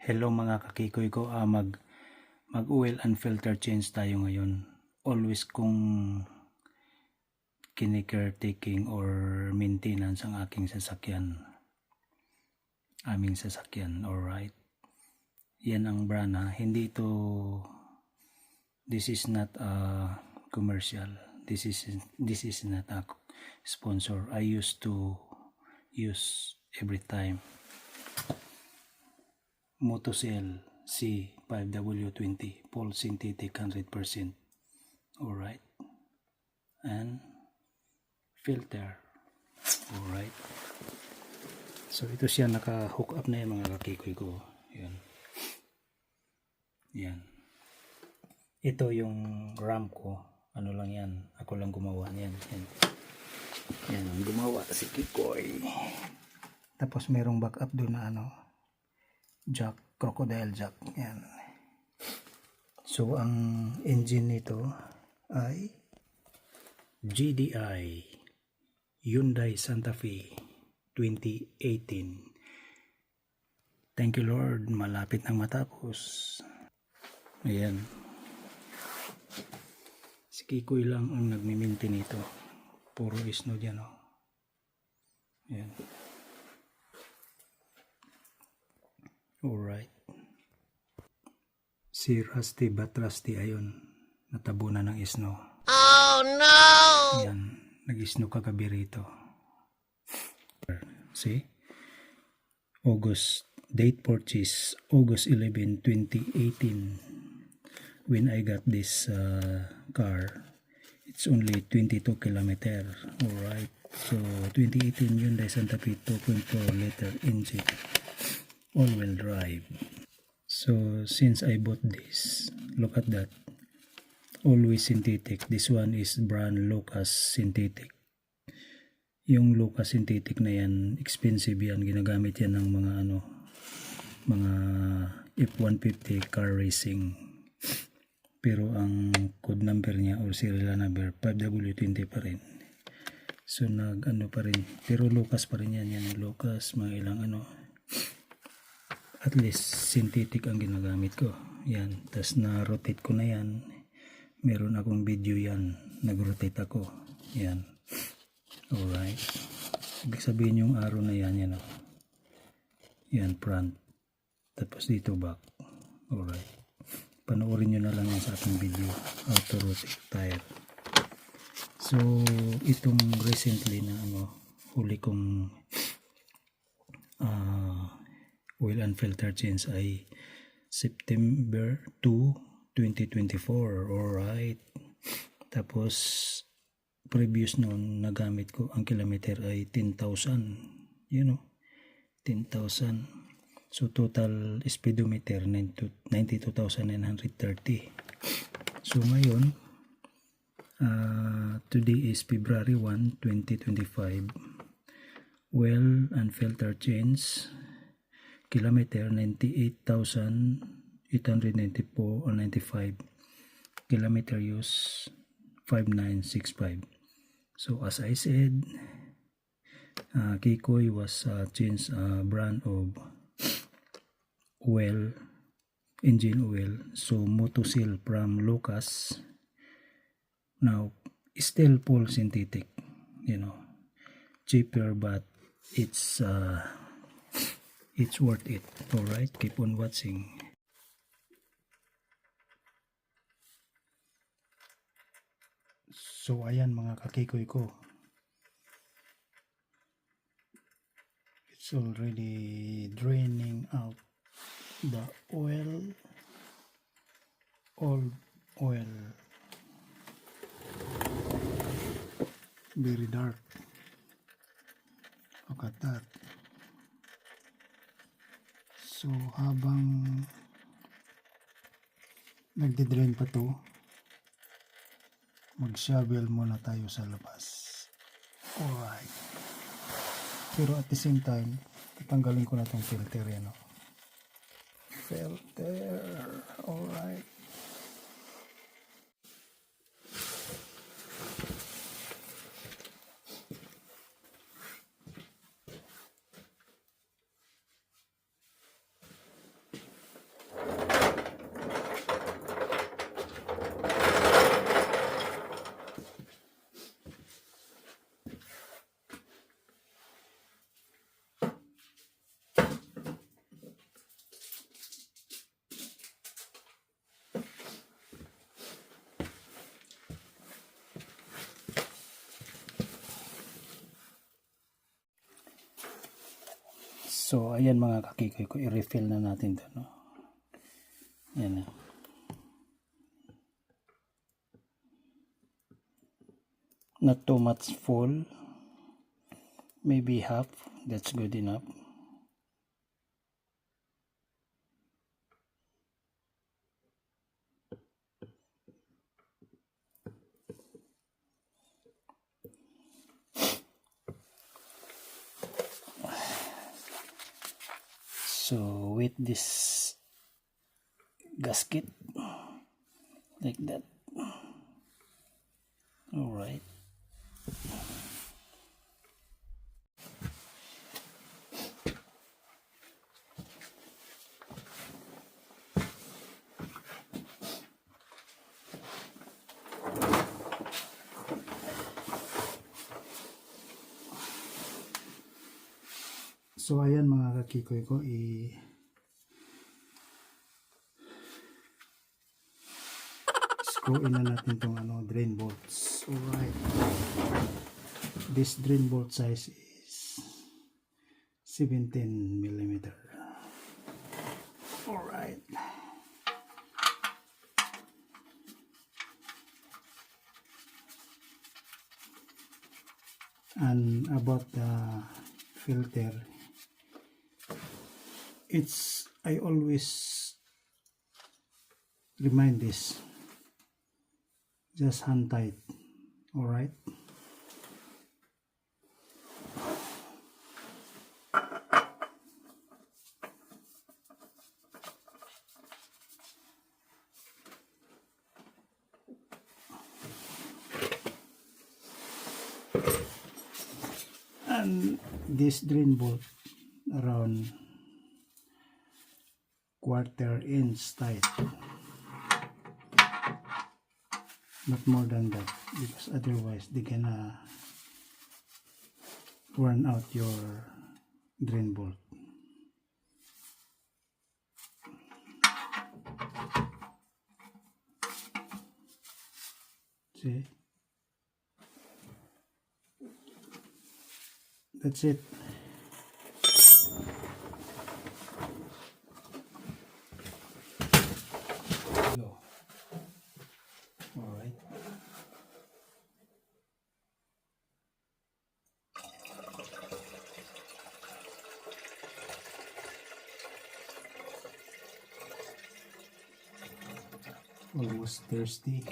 Hello mga kakikoy ko, mag oil and filter change tayo ngayon. Always kung kini-caretaking or maintenance ang aking aming sasakyan, alright. Yan ang brand ha, hindi ito, this is not a commercial, this is not a sponsor. I used to use every time Motocell C5W20 full synthetic 100%, alright, and filter, alright. So ito siya, naka-hook up na yung mga kakikoy ko. Yan. Ito yung RAM ko. Ano lang yan, ako lang gumawa niyan. Yan ang gumawa si Kikoy. Tapos merong backup doon na jack, crocodile jack. Yan. So ang engine nito ay GDI Hyundai Santa Fe 2018. Thank you Lord, malapit nang matapos. Ayan. Si Kikoy lang ang nagmi-maintain nito. Puro isno dyan, oh. Ayan. Alright. Si Rusty Batrusty ayun, natabunan ng isno. Oh no! Ayan, nag-isno kagabi rito. See? Date purchase, August 11, 2018. When I got this car, it's only 22 kilometer. Alright. So, 2018 Hyundai Santa Fe 2.4 liter engine. All-wheel drive. So since I bought this, look at that, always synthetic. This one is brand Lucas Synthetic. Yung Lucas Synthetic na yan, expensive yan, ginagamit yan ng mga F-150 car racing, pero ang code number niya or serial number 5W20 pa rin. So pa rin, pero Lucas pa rin yan, Lucas, mga ilang at least synthetic ang ginagamit ko. Yan, tas na-rotate ko na yan. Meron akong video yan, nag-rotate ako. Yan. Alright. Ibig sabihin yung arrow na yan, yan front. Tapos dito back. Alright. Panoorin nyo na lang yan sa aking video, how to rotate tire. So, itong recently na huli kong oil and filter change ay September 2, 2024. Alright. Tapos previous noon nagamit ko, ang kilometer ay 10,000. 10,000. So total speedometer 92,930. So ngayon, today is February 1, 2025. Oil and filter change, kilometer 98,894 or 95. Kilometer use 5965. So as I said, Kikoy was changed brand of oil, engine oil. So Motocell from Lucas. Now still full synthetic, cheaper, but it's worth it. Alright, keep on watching. So ayan mga kakikoy ko, it's already draining out the oil, all oil, very dark. Look at that. So habang nagdi-drain pa to, mag-shovel muna tayo sa labas. Alright. Pero at the same time, tatanggalin ko na tong filter yan. Filter. Alright. So ayan mga kakikoy ko, i-refill na natin to, no? Ayan na. Not too much full, maybe half, that's good enough. So with this gasket like that, all right. So ayan mga kakikoy ko, screw in na natin tong drain bolts. Alright, this drain bolt size is 17 millimeter. Alright, and about the filter, I always remind this, just hand tight. All right, and this drain bolt around 1/4 inch tight, not more than that, because otherwise they gonna burn out your drain bolt. See, that's it. Go. All right. Almost thirsty.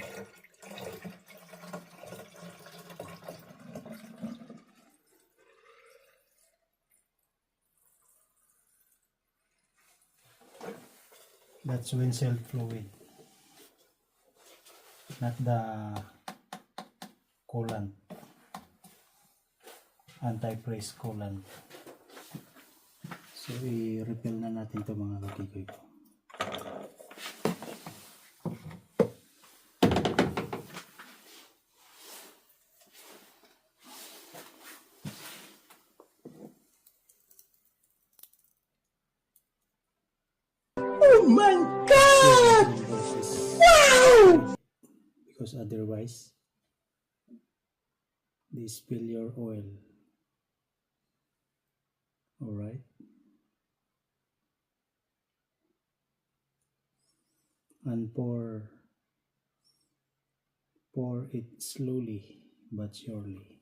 That's windshield fluid, not the coolant, anti-freeze coolant. So i-refill na natin to mga kakikoy ko. Oh my God! Wow! Because otherwise they spill your oil. All right. And pour it slowly but surely.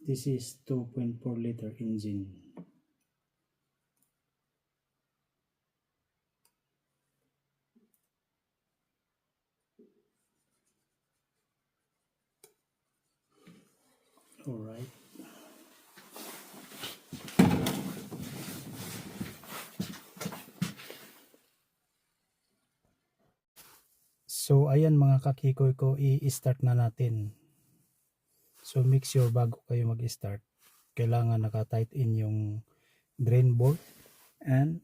This is 2.4 liter engine. All right. So ayan mga kakikoy ko, i-start na natin. So make sure bago kayo mag-start, kailangan naka-tight in yung drain bolt and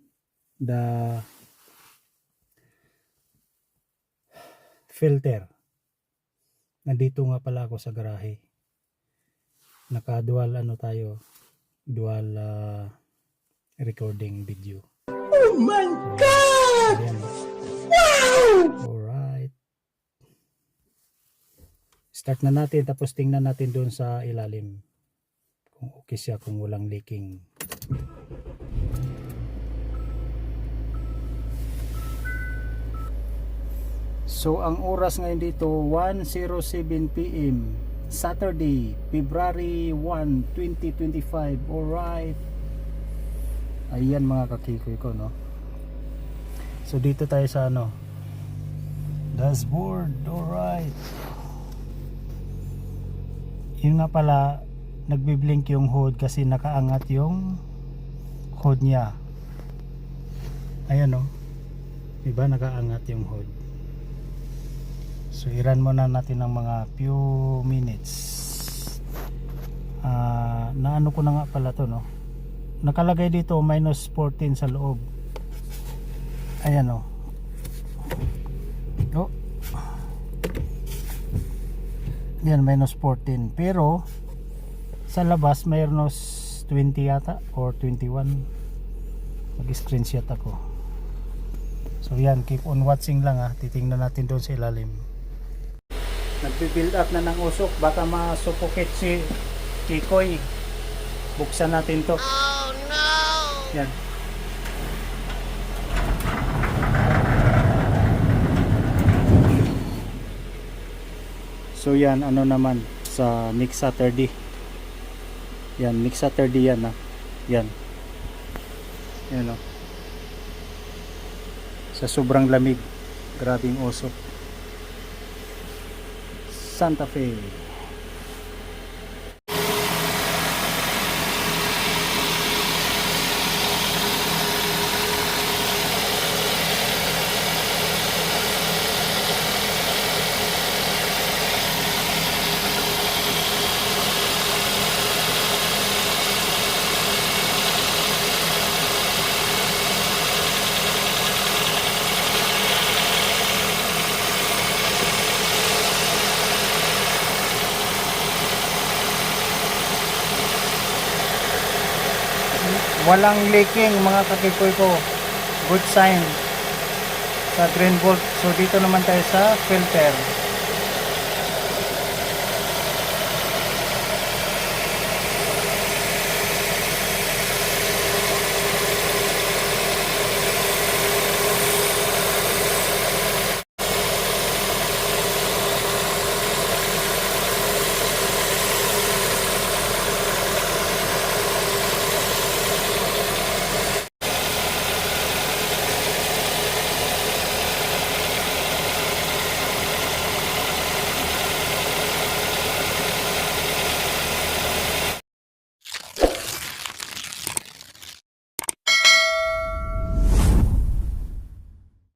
the filter. Nandito nga pala ako sa garahe. Naka dual dual recording video. Oh my God! Ayan. Wow! Alright. Start na natin tapos tingnan natin doon sa ilalim kung okay siya, kung walang leaking. So ang oras ngayon dito 1:07 PM, Saturday, February 1, 2025. Alright. Ayan mga kakikoy ko, no. So dito tayo sa ano, dashboard. Alright. Yun nga pala, nagbiblink yung hood kasi nakaangat yung hood niya. Ayan, no. Diba nakaangat yung hood. So i-run muna natin ng mga few minutes. Naano ko na nga pala to, no. Nakalagay dito minus 14 sa loob. Ayan, no. Oh. Yan, minus 14. Pero sa labas mayroon 20 yata or 21. Mag-screenshot ako. So yan, keep on watching lang ha. Titingnan natin doon sa ilalim. Nagbi-build up na ng usok, baka ma-suffocate si Kikoy. Buksan natin to. Oh no! Yan. So yan, ano naman sa next Saturday. Yan, next Saturday yan ha. Yan. Yan o. Sa sobrang lamig. Grabing usok. Santa Fe. Walang leaking mga kakikoy ko. Good sign sa drain bolt. So dito naman tayo sa filter.